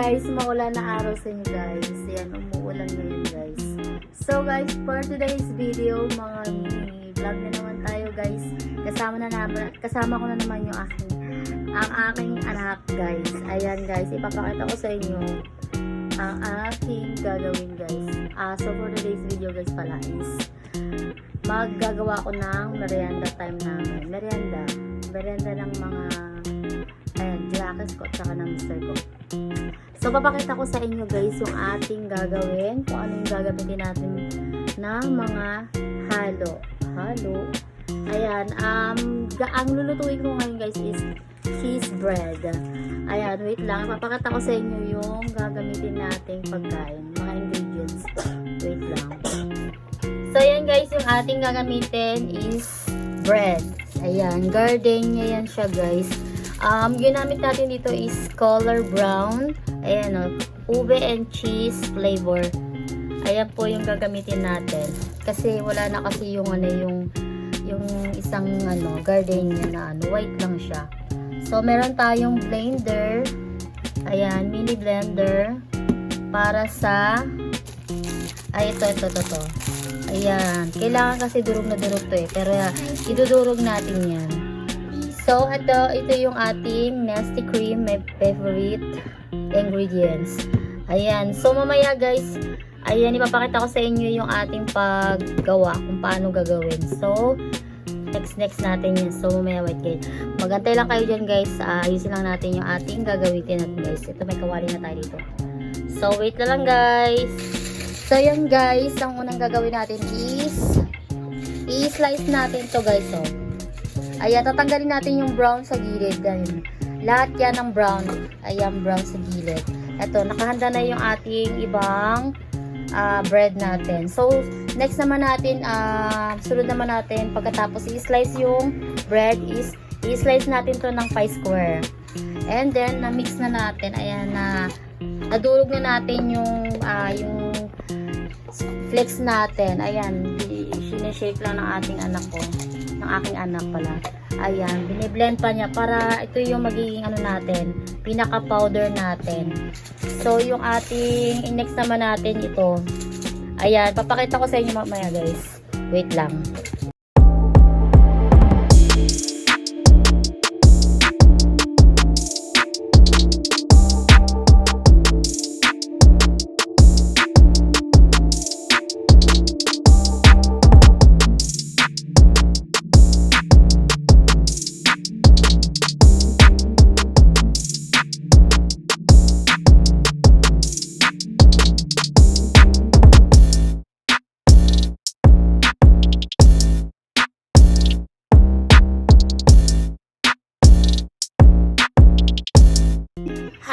guys, maulan na araw sa inyo guys. Ayan, umuulan ngayon guys. So guys, for today's video, mga vlog na naman tayo guys. Kasama ko na naman yung aking anak guys. Ayan guys, ipapakita ko sa inyo ang aking gagawin guys. So for today's video guys pala is maggagawa ko ng merienda time namin. Merienda ng mga jackets ko at saka ng mister ko. So, papakita ko sa inyo guys yung ating gagawin. Kung ano yung gagamitin natin ng mga halo. Ayan. Ang lulutuin ko ngayon guys is cheese bread. Ayan, wait lang. Papakita ko sa inyo yung gagamitin nating pagkain. Mga ingredients. Wait lang. So, ayan guys, yung ating gagamitin is bread. Ayan, gardenia yan siya guys. Ginamit natin dito is color brown. Ayan o, ube and cheese flavor. Ayan po yung gagamitin natin. Kasi wala na kasi yung isang gardenia na white lang siya. So meron tayong blender. Ayan, mini blender para sa ito. Ayan, kailangan kasi durog na durog to pero idudurog natin yan. So, ito yung ating Nestea cream, my favorite ingredients. Ayan. So, mamaya guys, ayan, ipapakita ko sa inyo yung ating paggawa, kung paano gagawin. So, next natin yun. So, mamaya wait guys. Magantay lang kayo dyan guys. Ayusin lang natin yung ating gagawin natin guys. Ito, may kawali na tayo dito. So, wait na lang guys. So, yan guys, ang unang gagawin natin is i-slice natin to guys. So, ayan, tatanggalin natin yung brown sa gilid. Ayan. Lahat yan ng brown. Ayan, brown sa gilid. Ito, nakahanda na yung ating ibang bread natin. So, next naman natin, sunod naman natin, pagkatapos i-slice yung bread, i-slice natin to ng 5 square. And then, na-mix na natin. Ayan, nadurog na natin yung flakes natin. Ayan, sinishake lang ng ating anak ko. Ng aking anak pala. Ayan, biniblend pa niya para ito yung magiging natin, pinaka powder natin. So, yung ating next naman natin ito. Ayan, papakita ko sa inyo mamaya guys. Wait lang.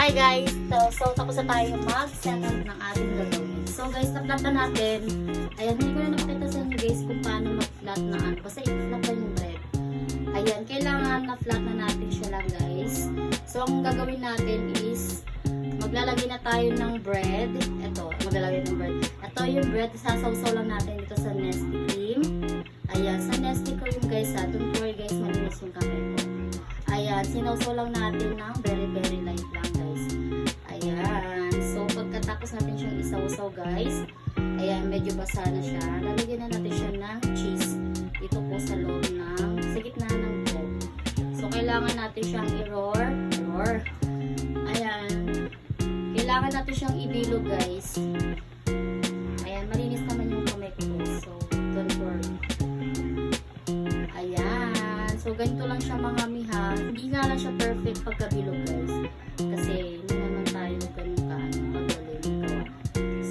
Hi guys! So tapos na tayo mag-settle ng ating gagawin. So guys, na-flat na natin. Ayan, hindi ko na napakita sa inyo guys kung paano mag-flat na Basta i-flat pa yung bread. Ayan, kailangan na-flat na natin siya lang guys. So ang gagawin natin is maglalagay na tayo ng bread. Ito, maglalagay ng bread. Ito yung bread, sasawsaw lang natin dito sa Nestea cream. Ayan, sa Nestea cream guys don't worry guys, malinis yung kamay ko. Ayan, sinawsaw lang natin ng very light lang guys. Ayan, so pagkatapos natin siyang isawsaw guys, ayan, medyo basa na siya. Lalagyan na natin siya ng cheese dito po sa loob sa gitna ng bread. So kailangan natin siyang i-roar. Ayan, kailangan natin siyang ibilog guys. Ayan, malinis naman yung kamay ko guys, so don't worry. Ayan, so ganito lang siya mga miha. Hindi nga lang siya perfect pagkabilog guys. Kasi hindi naman tayo ganun kagaling gawa.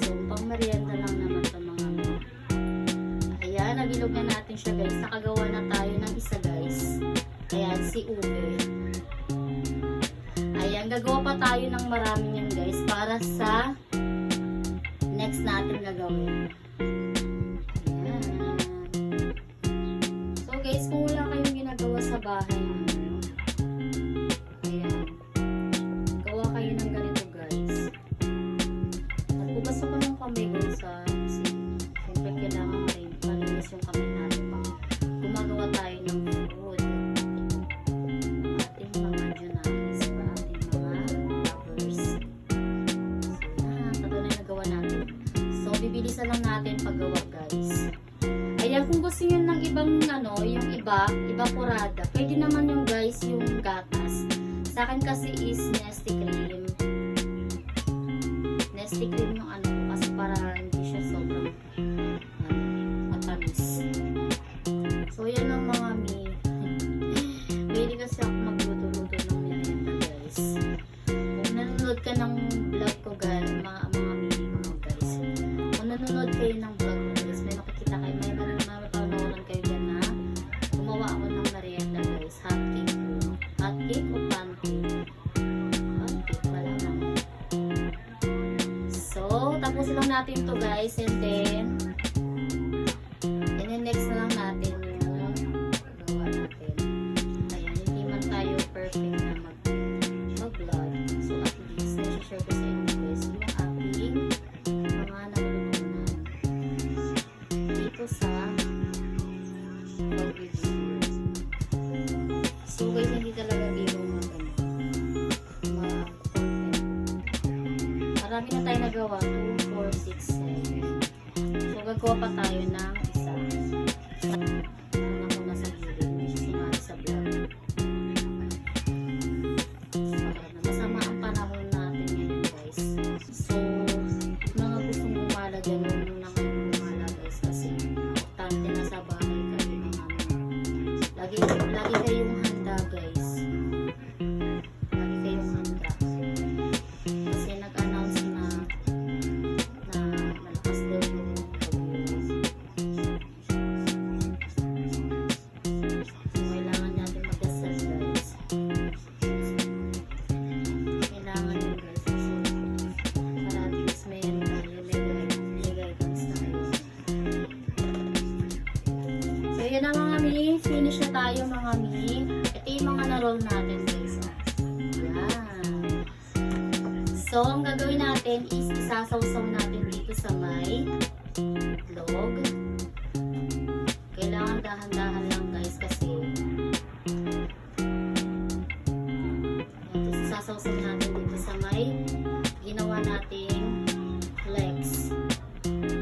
So pang merienda lang naman ito mga miha. Ayan, nabilog na natin siya guys. Nakagawa na tayo ng isa guys. Ayan, si ube. Ayan, gagawa pa tayo ng marami yan guys para sa next natin gagawin. Ayan. So guys, kung wala kayong ginagawa sa bahay, ayan, gawa kayo ng ganito guys. At bubasa ko ng kamay guys kasi siyempre kailangan malinis yung kamay natin pa gumagawa tayo ng food. Ating mga junalis pa ating mga lovers. mabibilisan lang natin paggawa guys. Ayan, kung gusto nyo ng ibang yung evaporada, pwede naman yung guys, yung gatas. Sa akin kasi is Nestea cream. Nestea cream yung kasi para hindi siya sobrang matamis. So, yan ang mga Pwede kasi ako magluto-luto ng merienda guys. Kung nanonood ka ng vlog ko guys, mga guys. Kung nanonood kayo ng vlog ko guys, may makikita kayo, may mapanoran kayo dyan na gumawa ako ng merienda guys. Hot cake. Hot cake o pancake? Hot cake pala na. So, tapusin lang natin to guys, and then next na lang natin yung gawa natin. Ayan, hindi man tayo perfect na mag-vlog. So, at least, na-share ko sa inyo guys yung aking mga nalulunan dito sa pag-review. So, guys, hindi talaga biro marami na tayo nagawa. 2, 4, 6, 7. So, gagawa pa tayo ng isa. Ako nasa gilid, hindi siya sumali sa vlog. Masama ang panahon natin ngayon guys. So, mga gustong gumala dyan, huwag nyo na kayo gumala guys. Kasi, importante na sa bahay kayo lagi kayong handa guys. Lagi kayong handa. Kasi nag-announce na malakas daw yung kailangan natin mag-assess guys. Kailangan yun guys. Para at least may guidance na kayo. So yun na mga finish na tayo mga ito yung mga na-roll natin guys. Yan. So ang gagawin natin is isasawsaw natin dito sa may log. Kailangan dahan-dahan lang guys kasi isasawsaw natin dito sa may ginawa nating flex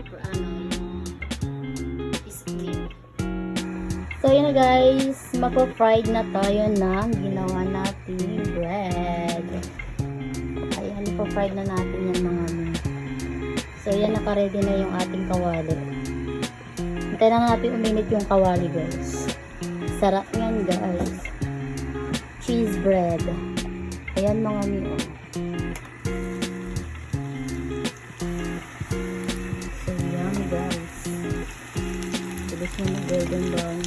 or split. So yun na guys, magpo-fried na tayo ng ginawa nating bread. Ayan, ipo-fried na natin yan mga So yan, naka-ready na yung ating kawali. Hintayin lang natin uminit yung kawali guys. Sarap yan guys. Cheese bread. Ayan mga So yan guys. Bilis mo na golden brown.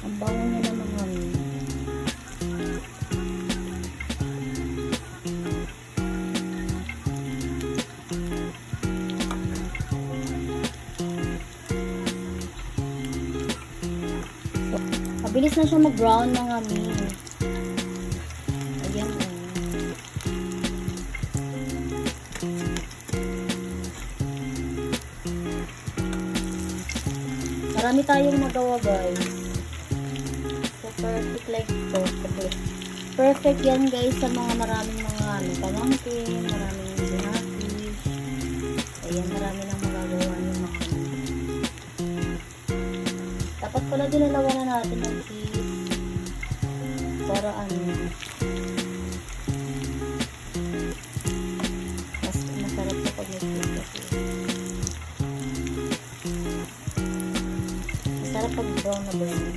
Ang bango niya naman kami. Mabilis na siya mag-brown mga Ayan o. Marami tayong magawa guys. So perfect like ito. Perfect yan guys sa mga maraming mga pamangkin, maraming binati. Ayan, marami nang magagawa yung mga dapat pala dinalawa na natin ng cheese para mas masarap sa pag may cheese kasi masarap pag brown na brown.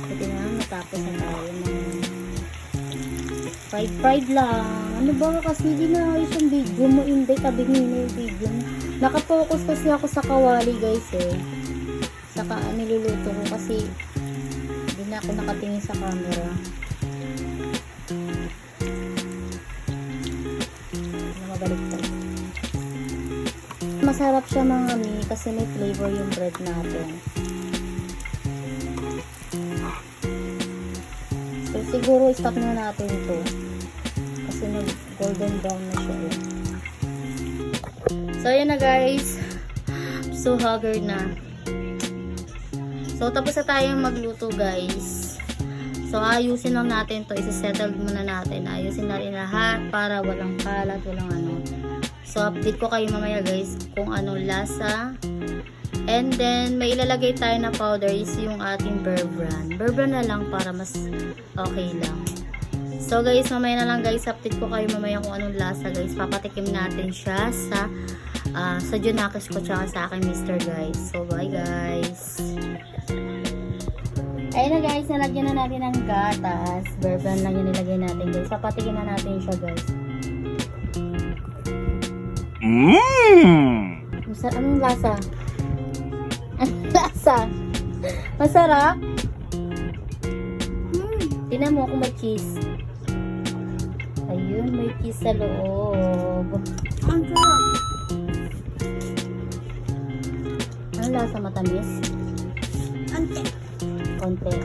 Pwede na matapos na tayo fried lang. Ano ba kasi hindi na ayos yung video mo, hindi tabing nyo yung video mo. Nakapokus kasi ako sa kawali guys saka niluluto ko kasi hindi na ako nakatingin sa camera. Mabaliktad. Masarap siya mga kasi may flavor yung bread natin. siguro stop na natin to. Kasi nag golden brown na siya eh. So ayan na guys. So haggard na. So tapos na tayong magluto guys. So ayusin lang natin to. Isa-settle muna natin. Ayusin na rin lahat para walang kalat, walang ano. So update ko kayo mamaya guys kung anong lasa. And then may ilalagay tayo na powder is yung ating Bear Brand. Bear Brand na lang para mas okay lang. So guys, mamaya na lang guys, update ko kayo mamaya kung anong lasa guys. Papatikim natin siya sa Junakis ko tsaka sa akin Mr. guys. So bye guys. Ayun na guys, nalagyan na natin ng gatas. Bear Brand lang yung nilagay natin guys. Papatikim na natin siya guys. Anong lasa? Anong lasa? Masarap? Tingnan mo kung may cheese. Ayun, may cheese sa loob. Ang sarap. Anong lasa? Matamis? Ante. Konti.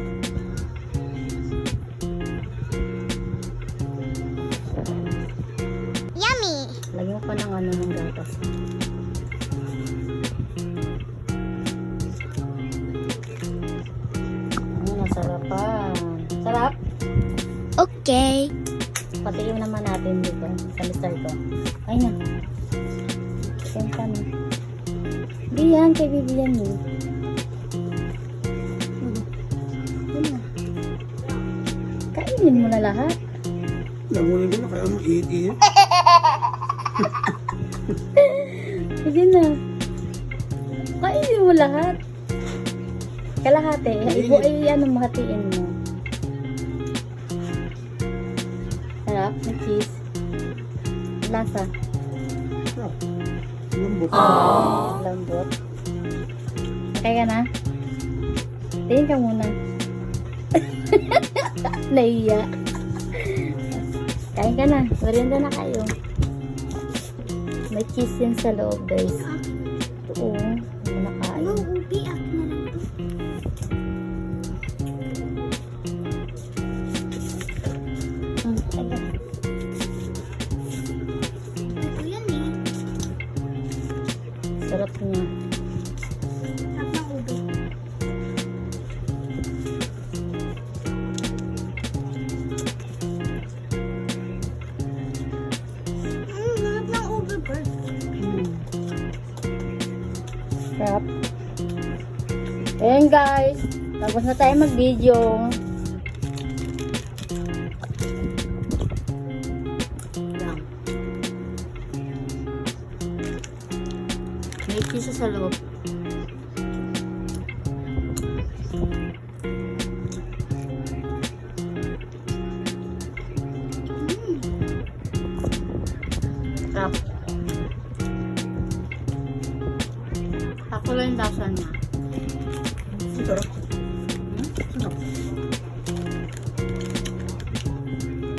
Yummy. Lagyan mo pa ng ano ng gatas. Nasarapan. Sarap? Okay. Patikim naman natin dito sa Mr. ko. Ay na. Kain ka na. Hindi yan, kay Bibi yan eh. Yan na. Kainin mo na lahat. Langunin ko na kaya mo iit-iit. Sige na. Kainin mo lahat. Kalahati. Ay, ano, mahatiin mo. Sarap, may cheese. Lasa. Lambot. Lambot. Okay ka na? Tingin ka muna. Naiya. Kain ka na. Merienda na kayo. May cheese yan sa loob, guys. Oo. Hindi na kain. Ubi ako na lang to. Ito yan eh. Sarap niya. Sarap ng ubi. Sarap ng ubi, Bert. Sarap. Ayan guys. Tapos na tayo mag-video. Lang. May cheese sa loob. Sarap. Ako lang yung lasa niya. Ang sarap.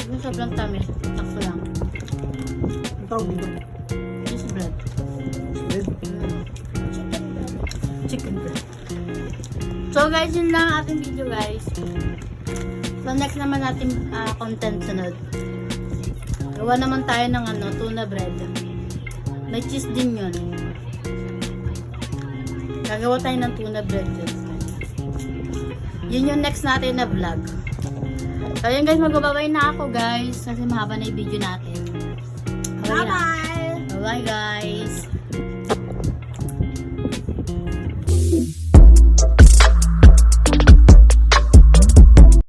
Yung sobrang tamis. Takso lang. Ang tawag dito. Cheese bread. Red. Chicken bread. So guys, yun lang ang ating video guys. So next naman natin content sunod. Gawa naman tayo ng tuna bread. May cheese din yun. Gagawa tayo ng tuna bread guys. Yun yung next natin na vlog. So yun guys, magbababay na ako guys. Kasi mahaba na yung video natin. Bye-bye. Bye bye guys.